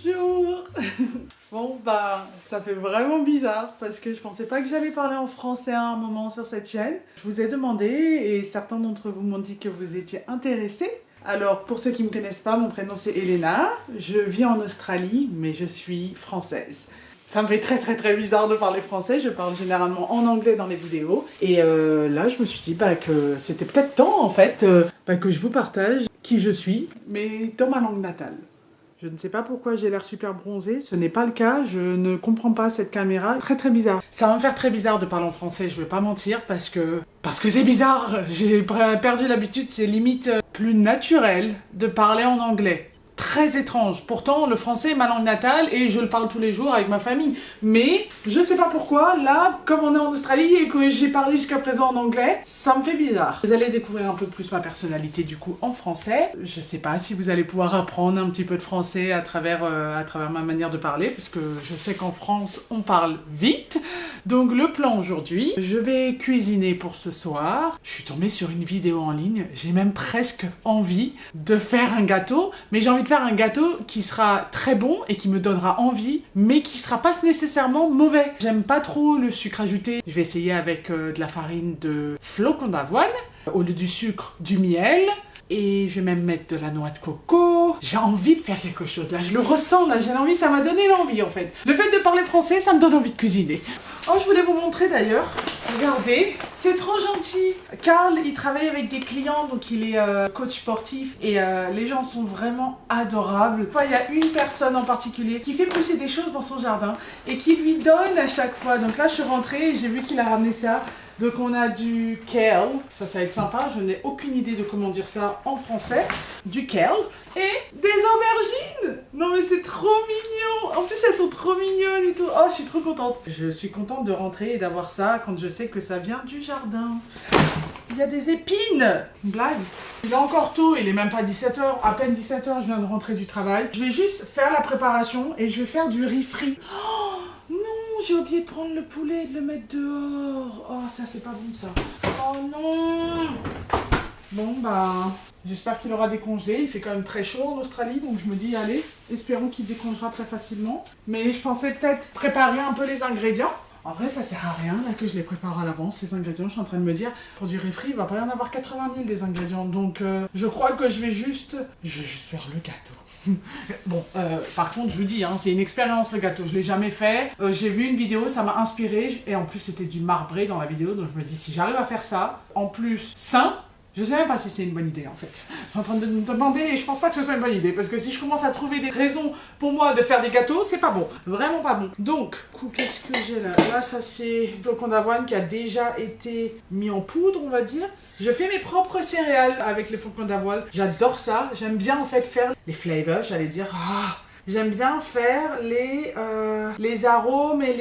Bonjour. Bon bah ça fait vraiment bizarre parce que je pensais pas que j'allais parler en français à un moment sur cette chaîne. Je vous ai demandé et certains d'entre vous m'ont dit que vous étiez intéressés. Alors pour ceux qui me connaissent pas, mon prénom c'est Elena. Je vis en Australie mais je suis française. Ça me fait très bizarre de parler français, je parle généralement en anglais dans les vidéos. Et là, je me suis dit que c'était peut-être temps, en fait, que je vous partage qui je suis, mais dans ma langue natale. Je ne sais pas pourquoi j'ai l'air super bronzée, ce n'est pas le cas, je ne comprends pas cette caméra, très bizarre. Ça va me faire très bizarre de parler en français, je vais pas mentir, parce que c'est bizarre. J'ai perdu l'habitude, c'est limite plus naturel de parler en anglais. Très étrange. Pourtant, le français est ma langue natale et je le parle tous les jours avec ma famille. Mais, je sais pas pourquoi, là, comme on est en Australie et que j'ai parlé jusqu'à présent en anglais, ça me fait bizarre. Vous allez découvrir un peu plus ma personnalité du coup en français. Je sais pas si vous allez pouvoir apprendre un petit peu de français à travers ma manière de parler, parce que je sais qu'en France, on parle vite. Donc le plan aujourd'hui, je vais cuisiner pour ce soir. Je suis tombée sur une vidéo en ligne, j'ai même presque envie de faire un gâteau, mais j'ai envie de faire un gâteau qui sera très bon et qui me donnera envie, mais qui sera pas nécessairement mauvais. J'aime pas trop le sucre ajouté. Je vais essayer avec de la farine de flocons d'avoine, au lieu du sucre, du miel. Et je vais même mettre de la noix de coco. J'ai envie de faire quelque chose, là, je le ressens, là, j'ai envie, ça m'a donné l'envie en fait. Le fait de parler français, ça me donne envie de cuisiner. Oh, je voulais vous montrer d'ailleurs, regardez, c'est trop gentil. Carl, il travaille avec des clients, donc il est coach sportif et les gens sont vraiment adorables. Il y a une personne en particulier qui fait pousser des choses dans son jardin et qui lui donne à chaque fois. Donc là, je suis rentrée et j'ai vu qu'il a ramené ça. Donc on a du kale, ça va être sympa, je n'ai aucune idée de comment dire ça en français. Du kale et des aubergines. Non mais c'est trop mignon. En plus elles sont trop mignonnes et tout. Oh, je suis trop contente. Je suis contente de rentrer et d'avoir ça quand je sais que ça vient du jardin. Il y a des épines. Une blague. Il est encore tôt, il est même pas 17h, à peine 17h, je viens de rentrer du travail. Je vais juste faire la préparation et je vais faire du riz frit. Oh non, j'ai oublié de prendre le poulet et de le mettre dehors. Oh, ça c'est pas bon ça. Oh non. Bon bah, j'espère qu'il aura décongelé. Il fait quand même très chaud en Australie, donc je me dis allez, espérons qu'il décongera très facilement. Mais je pensais peut-être préparer un peu les ingrédients. En vrai, ça sert à rien là que je les prépare à l'avance, ces ingrédients. Je suis en train de me dire, pour du riz frit, il va pas y en avoir 80 000 des ingrédients. Donc, je crois que je vais juste faire le gâteau. Bon, par contre, je vous dis, hein, c'est une expérience le gâteau. Je l'ai jamais fait. J'ai vu une vidéo, ça m'a inspiré. Et en plus, c'était du marbré dans la vidéo. Donc, je me dis, si j'arrive à faire ça, en plus sain, je sais même pas si c'est une bonne idée en fait. Je suis en train de me demander et je pense pas que ce soit une bonne idée parce que si je commence à trouver des raisons pour moi de faire des gâteaux, c'est pas bon. Vraiment pas bon. Donc, qu'est-ce que j'ai là? Là, ça c'est flocon d'avoine qui a déjà été mis en poudre, on va dire. Je fais mes propres céréales avec les flocons d'avoine. J'adore ça. J'aime bien en fait faire les flavors, j'allais dire. Ah, j'aime bien faire les arômes et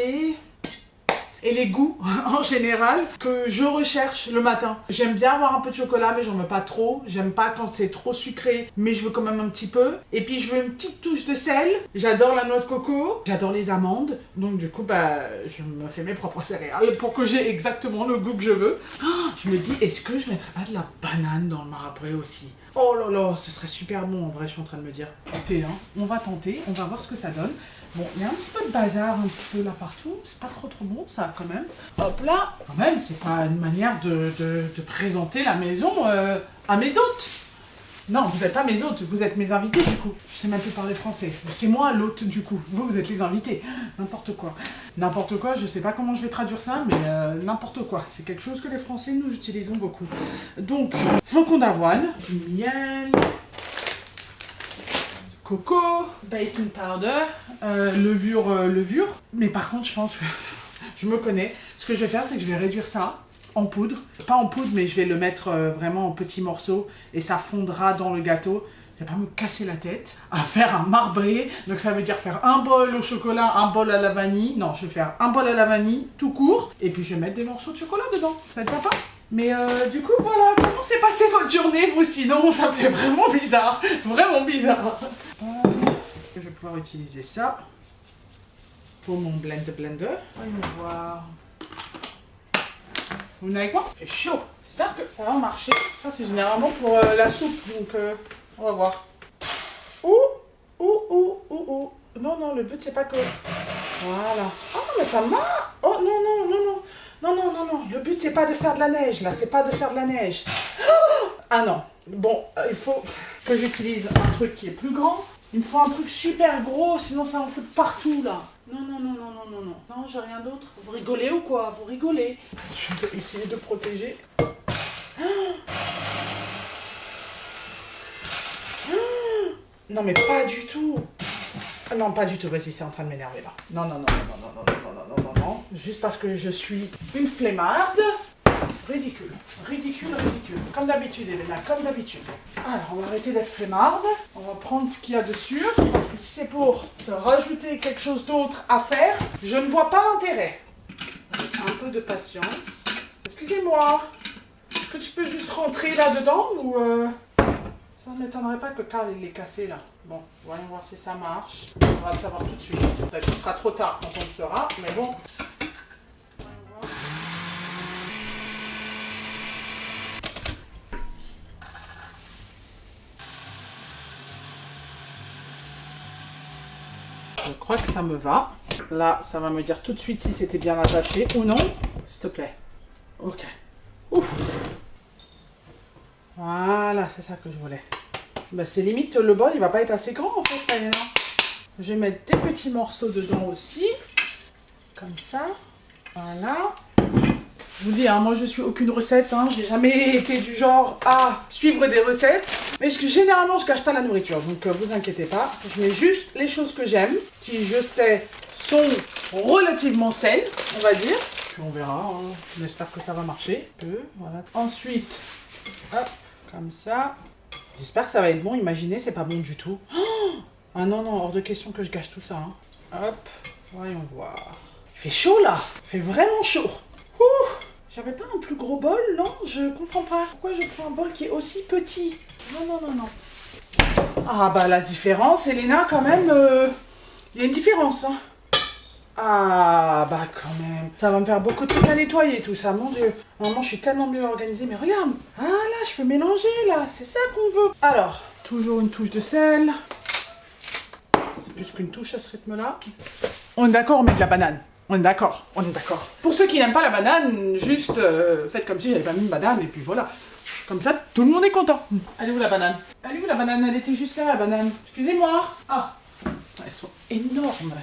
les goûts en général que je recherche le matin. J'aime bien avoir un peu de chocolat mais j'en veux pas trop. J'aime pas quand c'est trop sucré mais je veux quand même un petit peu. Et puis je veux une petite touche de sel. J'adore la noix de coco. J'adore les amandes. Donc du coup je me fais mes propres céréales pour que j'ai exactement le goût que je veux. Oh, je me dis est-ce que je mettrais pas de la banane dans le marbré aussi? Oh là là, ce serait super bon en vrai, je suis en train de me dire. Écoutez, hein, on va tenter, on va voir ce que ça donne. Bon, il y a un petit peu de bazar un petit peu là partout, c'est pas trop bon ça quand même. Hop là, quand même, c'est pas une manière de présenter la maison à mes hôtes. Non, vous n'êtes pas mes hôtes, vous êtes mes invités du coup. Je sais même plus parler français. C'est moi l'hôte du coup. Vous êtes les invités. N'importe quoi. N'importe quoi, je sais pas comment je vais traduire ça, mais n'importe quoi. C'est quelque chose que les Français nous utilisons beaucoup. Donc, flocons d'avoine, du miel, coco, baking powder, levure. Mais par contre, je pense que je me connais. Ce que je vais faire, c'est que je vais réduire ça en poudre. Pas en poudre, mais je vais le mettre vraiment en petits morceaux et ça fondra dans le gâteau. Je vais pas me casser la tête à faire un marbré. Donc ça veut dire faire un bol au chocolat, un bol à la vanille. Non, je vais faire un bol à la vanille, tout court. Et puis je vais mettre des morceaux de chocolat dedans. Ça va être sympa. Mais du coup, voilà. Comment s'est passée votre journée, vous, sinon? Ça me fait vraiment bizarre. Vraiment bizarre. Je vais pouvoir utiliser ça pour mon blender. Voyons voir. Vous venez avec moi? Il fait chaud. J'espère que ça va marcher. Ça, c'est généralement pour la soupe. Donc, on va voir. le but c'est pas que... Voilà. Oh, mais ça m'a... Oh, non, non, non, non. Non, non, non, non. Le but c'est pas de faire de la neige, là. C'est pas de faire de la neige. Ah non. Bon, il faut que j'utilise un truc qui est plus grand. Il me faut un truc super gros, sinon ça en fout partout, là. Non, non, non, non, non, non, non. Non, j'ai rien d'autre. Vous rigolez ou quoi? Vous rigolez. Je vais essayer de protéger. Non, mais pas du tout. Non, pas du tout. Vas-y, c'est en train de m'énerver, là. Non, non, non, non, non, non, non, non, non, non, non, non. Juste parce que je suis une flemmarde. Ridicule, ridicule, ridicule. Comme d'habitude, Elena, comme d'habitude. Alors, on va arrêter d'être flemmarde. On va prendre ce qu'il y a dessus. Parce que si c'est pour se rajouter quelque chose d'autre à faire, je ne vois pas l'intérêt. Un peu de patience. Excusez-moi. Est-ce que tu peux juste rentrer là-dedans ou... Ça ne m'étonnerait pas que Carl il l'ait cassé là. Bon, voyons voir si ça marche. On va le savoir tout de suite. Peut-être qu'il sera trop tard quand on le saura, mais bon. Je crois que ça me va. Là, ça va me dire tout de suite si c'était bien attaché ou non. S'il te plaît. Ok. Ouf. Voilà, c'est ça que je voulais. Bah, c'est limite, le bol, il va pas être assez grand en fait, Elena. Je vais mettre des petits morceaux dedans aussi. Comme ça. Voilà. Je vous dis, hein, moi je suis aucune recette, hein, j'ai jamais été du genre à suivre des recettes. Mais généralement, je cache pas la nourriture, donc vous inquiétez pas. Je mets juste les choses que j'aime, qui je sais sont relativement saines, on va dire. Puis on verra, hein. J'espère que ça va marcher. Voilà. Ensuite, hop, comme ça. J'espère que ça va être bon, imaginez, c'est pas bon du tout. Oh, ah non, non, hors de question que je gâche tout ça. Hein. Hop, voyons voir. Il fait chaud là, il fait vraiment chaud. Ouh, j'avais pas un plus gros bol, non? Je comprends pas. Pourquoi je prends un bol qui est aussi petit? Non, non, non, non. Ah bah la différence, Elena, quand même, il y a une différence. Hein. Ah bah quand même. Ça va me faire beaucoup de trucs à nettoyer tout ça, mon Dieu. Normalement, je suis tellement mieux organisée, mais regarde. Ah là, je peux mélanger là, c'est ça qu'on veut. Alors, toujours une touche de sel. C'est plus qu'une touche à ce rythme-là. On est d'accord, on met de la banane. On est d'accord, on est d'accord. Pour ceux qui n'aiment pas la banane, juste faites comme si j'avais pas mis une banane et puis voilà. Comme ça, tout le monde est content. Elle est où la banane? Elle est où la banane? Elle était juste là, la banane. Excusez-moi. Ah, elles sont énormes.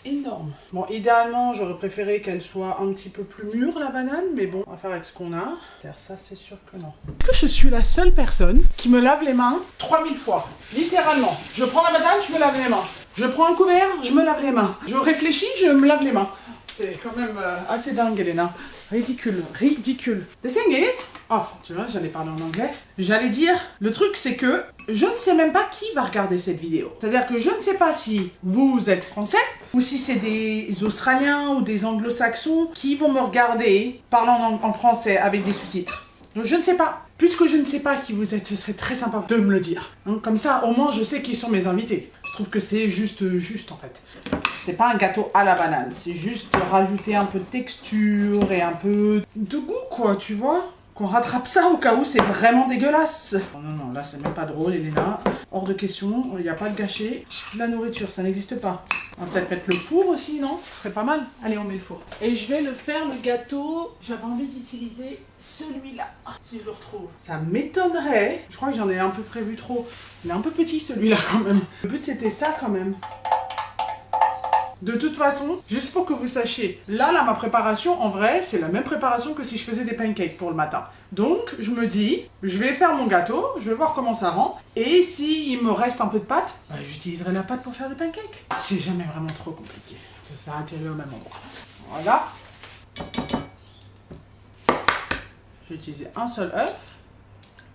Énorme. Bon, idéalement, j'aurais préféré qu'elle soit un petit peu plus mûre, la banane, mais bon, on va faire avec ce qu'on a. Ça, c'est sûr que non. Est-ce que je suis la seule personne qui me lave les mains 3000 fois? Littéralement. Je prends la banane, je me lave les mains. Je prends un couvert, je me lave les mains. Je réfléchis, je me lave les mains. C'est quand même assez dingue, Elena. Ridicule, ridicule. The thing is... Oh, tu vois, j'allais parler en anglais. J'allais dire, le truc c'est que je ne sais même pas qui va regarder cette vidéo. C'est-à-dire que je ne sais pas si vous êtes français ou si c'est des Australiens ou des Anglo-Saxons qui vont me regarder parlant en français avec des sous-titres. Donc je ne sais pas. Puisque je ne sais pas qui vous êtes, ce serait très sympa de me le dire. Hein, comme ça, au moins, je sais qui sont mes invités. Je trouve que c'est juste en fait. C'est pas un gâteau à la banane, c'est juste rajouter un peu de texture et un peu de goût, quoi, tu vois. Qu'on rattrape ça au cas où c'est vraiment dégueulasse. Non, non, non, là c'est même pas drôle, Elena. Hors de question, il n'y a pas de gâcher. La nourriture, ça n'existe pas. On va peut-être mettre le four aussi, non? Ce serait pas mal. Allez, on met le four. Et je vais le faire, le gâteau. J'avais envie d'utiliser celui-là, si je le retrouve. Ça m'étonnerait. Je crois que j'en ai un peu prévu trop. Il est un peu petit celui-là quand même. Le but c'était ça quand même. De toute façon, juste pour que vous sachiez, là, ma préparation, en vrai, c'est la même préparation que si je faisais des pancakes pour le matin. Donc, je me dis, je vais faire mon gâteau, je vais voir comment ça rend, et s'il me reste un peu de pâte, bah, j'utiliserai la pâte pour faire des pancakes. C'est jamais vraiment trop compliqué. Ça a atterri au même endroit. Voilà. J'ai utilisé un seul œuf.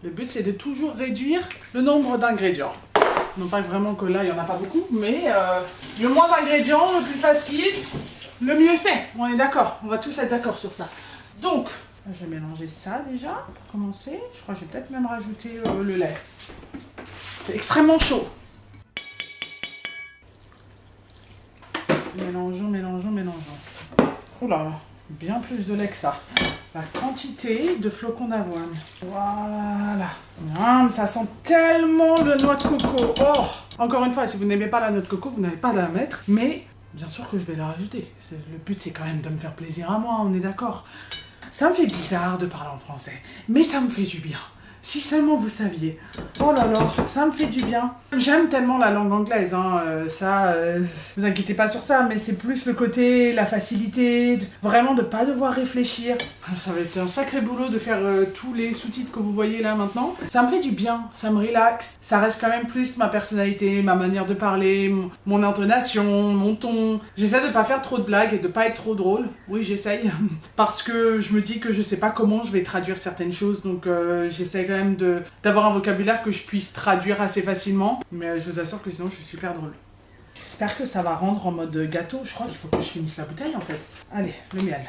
Le but, c'est de toujours réduire le nombre d'ingrédients. Non pas vraiment que là, il n'y en a pas beaucoup, mais le moins d'ingrédients, le plus facile, le mieux c'est. On est d'accord, on va tous être d'accord sur ça. Donc, je vais mélanger ça déjà, pour commencer. Je crois que je vais peut-être même rajouter le lait. C'est extrêmement chaud. Mélangeons, mélangeons, mélangeons. Oula, bien plus de lait que ça. La quantité de flocons d'avoine. Voilà. Ça sent tellement le noix de coco. Oh, encore une fois, si vous n'aimez pas la noix de coco, vous n'avez pas à la mettre. Mais bien sûr que je vais la rajouter. Le but, c'est quand même de me faire plaisir à moi, on est d'accord. Ça me fait bizarre de parler en français, mais ça me fait du bien. Si seulement vous saviez. Oh là là, ça me fait du bien. J'aime tellement la langue anglaise, hein. Vous inquiétez pas sur ça, mais c'est plus le côté, la facilité, vraiment de pas devoir réfléchir. Ça va être un sacré boulot de faire tous les sous-titres que vous voyez là maintenant. Ça me fait du bien, ça me relaxe. Ça reste quand même plus ma personnalité, ma manière de parler, mon intonation, mon ton. J'essaie de pas faire trop de blagues et de pas être trop drôle. Oui, j'essaye. Parce que je me dis que je sais pas comment je vais traduire certaines choses, donc j'essaie quand même d'avoir un vocabulaire que je puisse traduire assez facilement, mais je vous assure que sinon je suis super drôle. J'espère que ça va rendre en mode gâteau. Je crois qu'il faut que je finisse la bouteille en fait. Allez, le miel.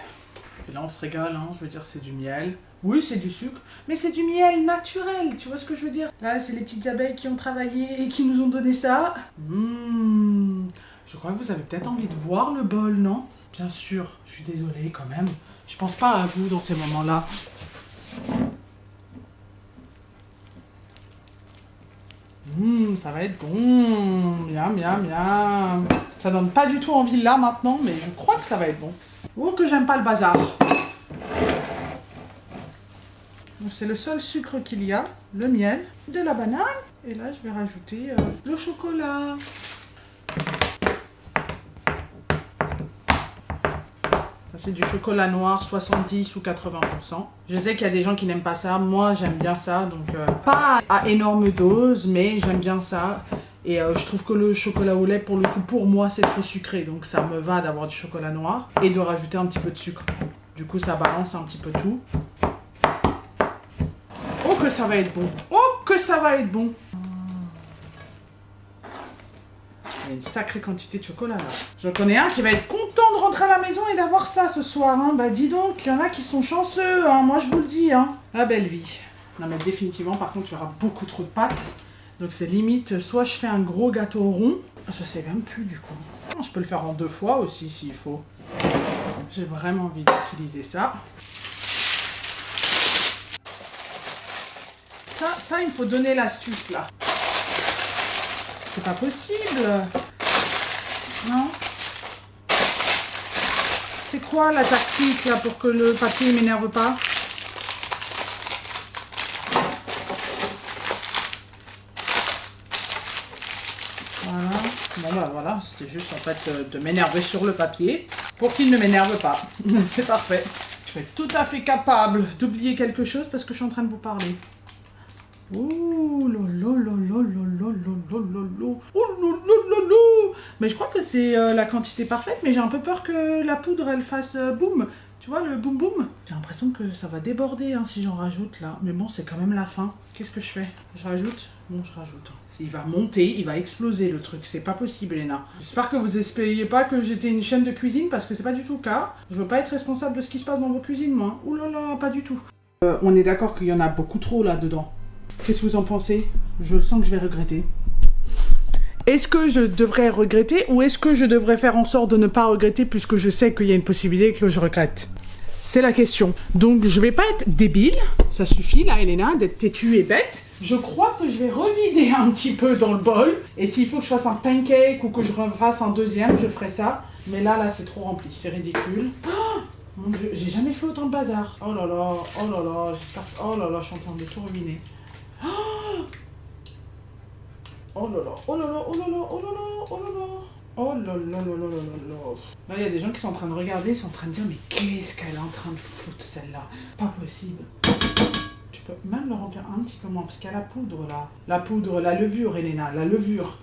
Et là on se régale, hein. Je veux dire, c'est du miel. Oui, c'est du sucre, mais c'est du miel naturel, tu vois ce que je veux dire? Là, c'est les petites abeilles qui ont travaillé et qui nous ont donné ça. Je crois que vous avez peut-être envie de voir le bol, non? Bien sûr, je suis désolée quand même. Je pense pas à vous dans ces moments-là. Ça va être bon. Miam, miam, miam. Ça donne pas du tout envie là maintenant, mais je crois que ça va être bon. Oh, que j'aime pas le bazar. C'est le seul sucre qu'il y a, le miel, de la banane. Et là, je vais rajouter le chocolat. C'est du chocolat noir, 70 ou 80%. Je sais qu'il y a des gens qui n'aiment pas ça. Moi, j'aime bien ça. Donc, pas à énorme dose, mais j'aime bien ça. Et je trouve que le chocolat au lait, pour le coup, pour moi, c'est trop sucré. Donc, ça me va d'avoir du chocolat noir et de rajouter un petit peu de sucre. Du coup, ça balance un petit peu tout. Oh, que ça va être bon. Oh, que ça va être bon. Il y a une sacrée quantité de chocolat là. Je connais un qui va être content de rentrer à la maison et d'avoir ça ce soir. Hein. Bah dis donc, il y en a qui sont chanceux, hein. Moi je vous le dis. Hein. La belle vie. Non mais définitivement, par contre, il y aura beaucoup trop de pâtes. Donc c'est limite, soit je fais un gros gâteau rond. Je sais même plus du coup. Je peux le faire en 2 fois aussi s'il faut. J'ai vraiment envie d'utiliser ça. Ça, il faut donner l'astuce là. C'est pas possible. Non? C'est quoi la tactique là pour que le papier ne m'énerve pas? Voilà. Bon bah voilà, c'était juste en fait de m'énerver sur le papier pour qu'il ne m'énerve pas. C'est parfait. Je vais être tout à fait capable d'oublier quelque chose parce que je suis en train de vous parler. Ouh là là là là là là là là là. Oh là là là là. Mais je crois que c'est la quantité parfaite, mais j'ai un peu peur que la poudre elle fasse boum. Tu vois le boum boum? J'ai l'impression que ça va déborder hein, si j'en rajoute là. Mais bon, c'est quand même la fin. Qu'est-ce que je fais? Je rajoute? Bon, je rajoute. Il va monter, il va exploser le truc. C'est pas possible, Léna. J'espère que vous espériez pas que j'étais une chaîne de cuisine parce que c'est pas du tout le cas. Je veux pas être responsable de ce qui se passe dans vos cuisines, moi. Ouh là là, pas du tout. On est d'accord qu'il y en a beaucoup trop là-dedans. Qu'est-ce que vous en pensez? Je le sens que je vais regretter. Est-ce que je devrais regretter ou est-ce que je devrais faire en sorte de ne pas regretter puisque je sais qu'il y a une possibilité que je regrette? C'est la question. Donc je vais pas être débile, ça suffit là Elena d'être têtue et bête. Je crois que je vais revider un petit peu dans le bol. Et s'il faut que je fasse un pancake ou que je refasse un deuxième, je ferai ça. Mais là c'est trop rempli, c'est ridicule. Oh mon Dieu, j'ai jamais fait autant de bazar. Oh là là, oh là là, oh là là, je suis en train de tout ruiner. Oh là là, oh là là, oh là là, oh là là, oh là là. Oh là là là là là là. Là, il y a des gens qui sont en train de regarder, ils sont en train de dire mais qu'est-ce qu'elle est en train de foutre celle-là? Pas possible. Je peux même le remplir un petit peu moins parce qu'il y a la poudre là. La poudre, la levure, Elena, la levure.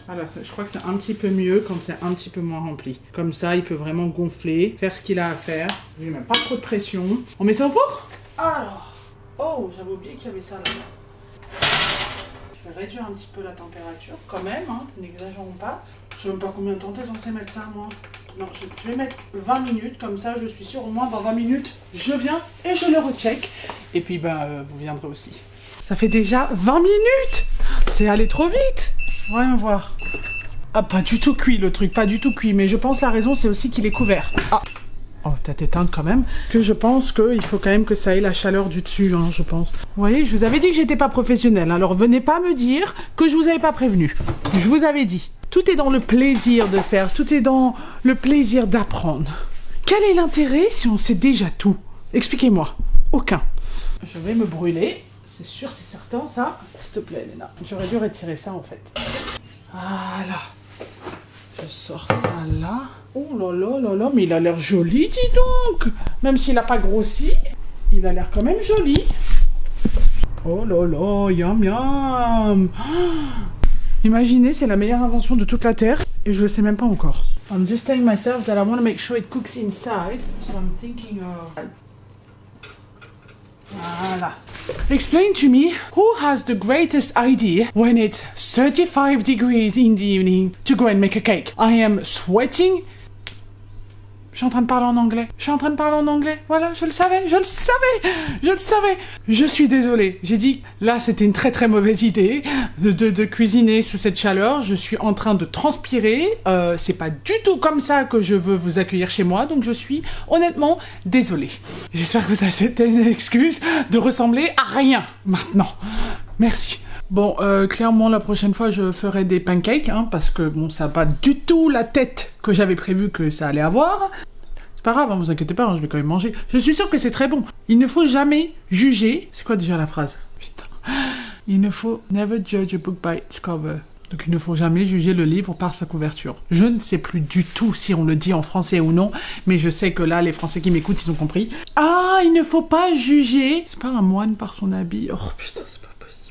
Voilà, je crois que c'est un petit peu mieux quand c'est un petit peu moins rempli. Comme ça, il peut vraiment gonfler, faire ce qu'il a à faire. Je lui mets pas trop de pression. On met ça au four? Alors, oh, j'avais oublié qu'il y avait ça là. Je vais réduire un petit peu la température quand même, hein, n'exagérons pas. Je sais même pas combien de temps t'es censé mettre ça, moi. Non, je vais mettre 20 minutes, comme ça, je suis sûre, au moins dans 20 minutes, je viens et je le recheck. Et puis, ben, vous viendrez aussi. Ça fait déjà 20 minutes! C'est allé trop vite! Voyons voir. Ah, pas du tout cuit, le truc, pas du tout cuit. Mais je pense la raison, c'est aussi qu'il est couvert. Ah! on va peut-être éteindre quand même, que je pense qu'il faut quand même que ça ait la chaleur du dessus, hein, je pense. Vous voyez, je vous avais dit que j'étais pas professionnelle, alors venez pas me dire que je vous avais pas prévenu. Je vous avais dit. Tout est dans le plaisir de faire, tout est dans le plaisir d'apprendre. Quel est l'intérêt si on sait déjà tout? Expliquez-moi. Aucun. Je vais me brûler, c'est sûr, c'est certain, ça. S'il te plaît, Léna. J'aurais dû retirer ça, en fait. Voilà. Je sors ça là. Oh là là là là, mais il a l'air joli, dis donc. Même s'il n'a pas grossi, il a l'air quand même joli. Oh là là, yum yum. Imaginez, c'est la meilleure invention de toute la Terre et je le sais même pas encore. I'm just telling myself that I want to make sure it cooks inside, so I'm thinking of... Voilà. Explain to me who has the greatest idea when it's 35 degrees in the evening to go and make a cake. I am sweating. Je suis en train de parler en anglais. Je suis en train de parler en anglais. Voilà, je le savais, je le savais, je le savais. Je suis désolée. J'ai dit, là, c'était une très très mauvaise idée de cuisiner sous cette chaleur. Je suis en train de transpirer. C'est pas du tout comme ça que je veux vous accueillir chez moi. Donc, je suis honnêtement désolée. J'espère que vous acceptez une excuse de ressembler à rien maintenant. Merci. Bon, clairement, la prochaine fois, je ferai des pancakes, hein, parce que, bon, ça n'a pas du tout la tête que j'avais prévu que ça allait avoir. C'est pas grave, hein, vous inquiétez pas, hein, je vais quand même manger. Je suis sûre que c'est très bon. Il ne faut jamais juger... C'est quoi déjà la phrase? Putain. Il ne faut never judge a book by its cover. Donc il ne faut jamais juger le livre par sa couverture. Je ne sais plus du tout si on le dit en français ou non, mais je sais que là, les Français qui m'écoutent, ils ont compris. Ah, il ne faut pas juger... C'est pas un moine par son habit. Oh putain, c'est pas...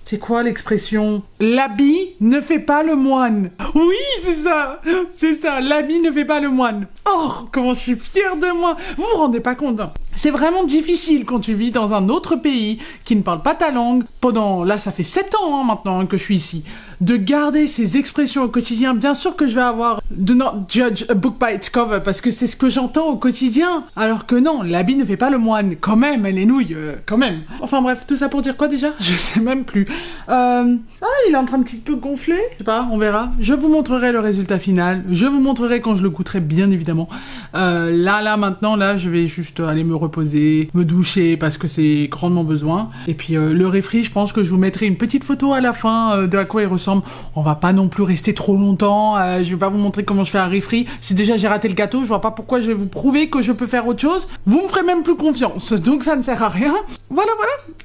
C'est quoi l'expression? L'habit ne fait pas le moine. Oui, c'est ça. C'est ça. L'habit ne fait pas le moine. Oh, comment je suis fière de moi. Vous vous rendez pas compte, hein. C'est vraiment difficile quand tu vis dans un autre pays qui ne parle pas ta langue. Pendant, là, ça fait 7 ans maintenant que je suis ici. De garder ces expressions au quotidien. Bien sûr que je vais avoir do not judge a book by its cover parce que c'est ce que j'entends au quotidien. Alors que non, l'habit ne fait pas le moine. Quand même, les nouilles, quand même. Enfin bref, tout ça pour dire quoi déjà? Je sais même plus. Ah, il est en train de un petit peu gonfler. Je sais pas, on verra. Je vous montrerai le résultat final. Je vous montrerai quand je le goûterai, bien évidemment. Maintenant, je vais juste aller me reposer, me doucher parce que c'est grandement besoin. Et puis le réfri, je pense que je vous mettrai une petite photo à la fin de à quoi il ressemble. On va pas non plus rester trop longtemps. Je vais pas vous montrer comment je fais un réfri. Si déjà j'ai raté le gâteau, je vois pas pourquoi je vais vous prouver que je peux faire autre chose. Vous me ferez même plus confiance. Donc ça ne sert à rien. Voilà.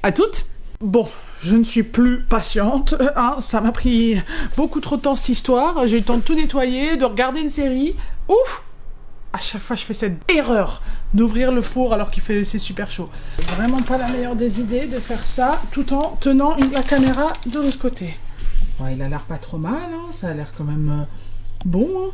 À toutes. Bon, je ne suis plus patiente, hein, ça m'a pris beaucoup trop de temps cette histoire, j'ai eu le temps de tout nettoyer, de regarder une série. Ouf! À chaque fois je fais cette erreur d'ouvrir le four alors c'est super chaud. C'est vraiment pas la meilleure des idées de faire ça tout en tenant la caméra de l'autre côté. Ouais, il a l'air pas trop mal, hein, ça a l'air quand même bon. Hein.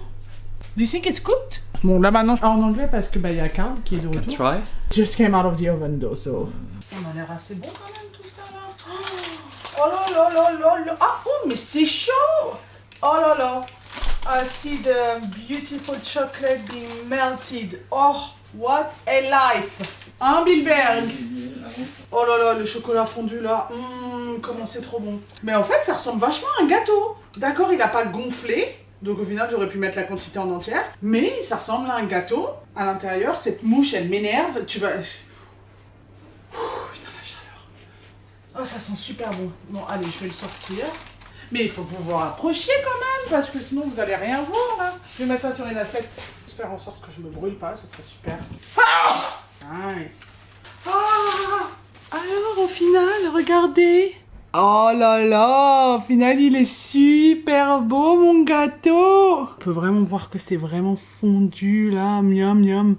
Do you think it's cooked? Bon, là maintenant je parle en anglais parce que il y a Carl qui est de retour. Try. Just came out of the oven though, so... On a l'air assez bon quand même tout ça là. Oh là là là là là. Ah, oh, mais c'est chaud. Oh là là. I see the beautiful chocolate being melted. Oh, what a life. Hein, Bilberg? Oh là là, le chocolat fondu là. Comment c'est trop bon. Mais en fait, ça ressemble vachement à un gâteau. D'accord, il n'a pas gonflé. Donc au final, j'aurais pu mettre la quantité en entière. Mais ça ressemble à un gâteau. À l'intérieur, cette mouche, elle m'énerve. Tu vas... Putain, la chaleur. Oh, ça sent super bon. Bon, allez, je vais le sortir. Mais il faut que vous vous rapprochiez quand même, parce que sinon vous allez rien voir là. Je vais mettre ça sur les assiettes. Je vais faire en sorte que je me brûle pas, ce serait super. Ah, nice. Ah, alors au final, regardez. Oh là là, au final il est super beau mon gâteau. On peut vraiment voir que c'est vraiment fondu là, miam miam.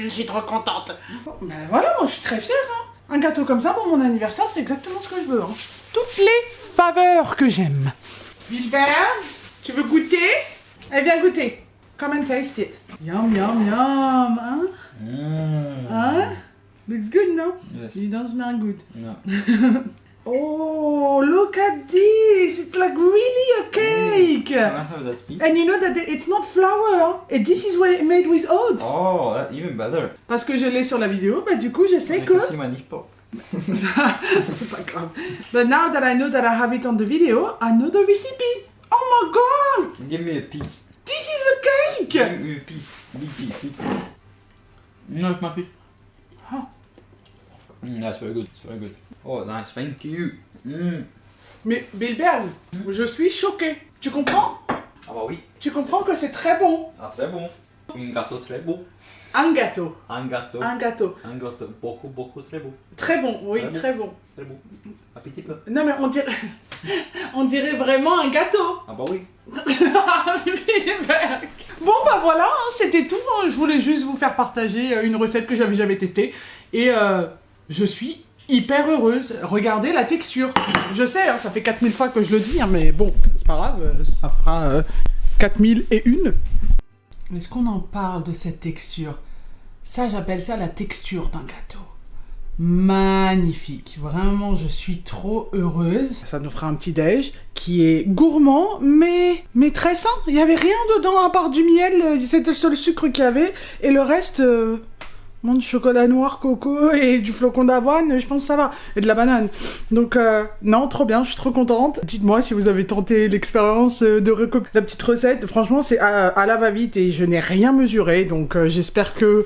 Je suis trop contente. Ben voilà, moi je suis très fière. Hein. Un gâteau comme ça pour mon anniversaire, c'est exactement ce que je veux. Hein. Toutes les faveurs que j'aime. Wilbert, tu veux goûter? Eh, viens goûter. Come and taste it. Yum yum yum. Hein? Hein? Looks good, no? Yes. You don't smell good. No. Oh, look at this! It's like really a cake! Can I have that piece? And you know that it's not flour, and this is made with oats. Oh, that's even better. Parce que je l'ai sur la vidéo, bah du coup je sais I que... can see my nipple. C'est pas grave. But now that I know that I have it on the video, I know the recipe. Oh my god! Give me a piece. This is a cake! Give me a piece. Big piece, big piece. No, it's my piece. Huh. That's very good. It's very good. Oh, nice. Thank you. Mm. Mais Bilberg, je suis choquée. Tu comprends? Ah bah oui. Tu comprends que c'est très bon. Ah, très bon. Un gâteau très beau. Un gâteau. Un gâteau. Un gâteau. Un gâteau beaucoup, beaucoup très beau. Très bon, oui, Très bon. très bon. Très beau. Un petit peu. Non mais on dirait, on dirait vraiment un gâteau. Ah bah oui. Bilberg. Bon bah voilà, hein, c'était tout. Je voulais juste vous faire partager une recette que j'avais jamais testée. Et je suis hyper heureuse. Regardez la texture. Je sais, hein, ça fait 4000 fois que je le dis, hein, mais bon, c'est pas grave, ça fera 4001. Est-ce qu'on en parle de cette texture? Ça, j'appelle ça la texture d'un gâteau. Magnifique, vraiment je suis trop heureuse. Ça nous fera un petit déj qui est gourmand mais très sain. Il n'y avait rien dedans à part du miel, c'était le seul sucre qu'il y avait et le reste, du chocolat noir, coco et du flocon d'avoine, je pense que ça va, et de la banane. Donc non, trop bien, je suis trop contente. Dites-moi si vous avez tenté l'expérience de recopier la petite recette. Franchement, c'est à la va-vite et je n'ai rien mesuré, donc j'espère que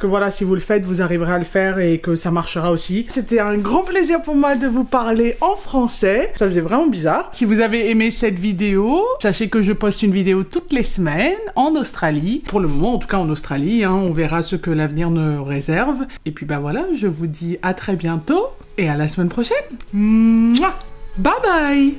voilà, si vous le faites, vous arriverez à le faire et que ça marchera aussi. C'était un grand plaisir pour moi de vous parler en français. Ça faisait vraiment bizarre. Si vous avez aimé cette vidéo, sachez que je poste une vidéo toutes les semaines en Australie. Pour le moment, en tout cas en Australie, hein, on verra ce que l'avenir nous réserve. Et puis bah voilà, je vous dis à très bientôt et à la semaine prochaine. Mouah. Bye bye.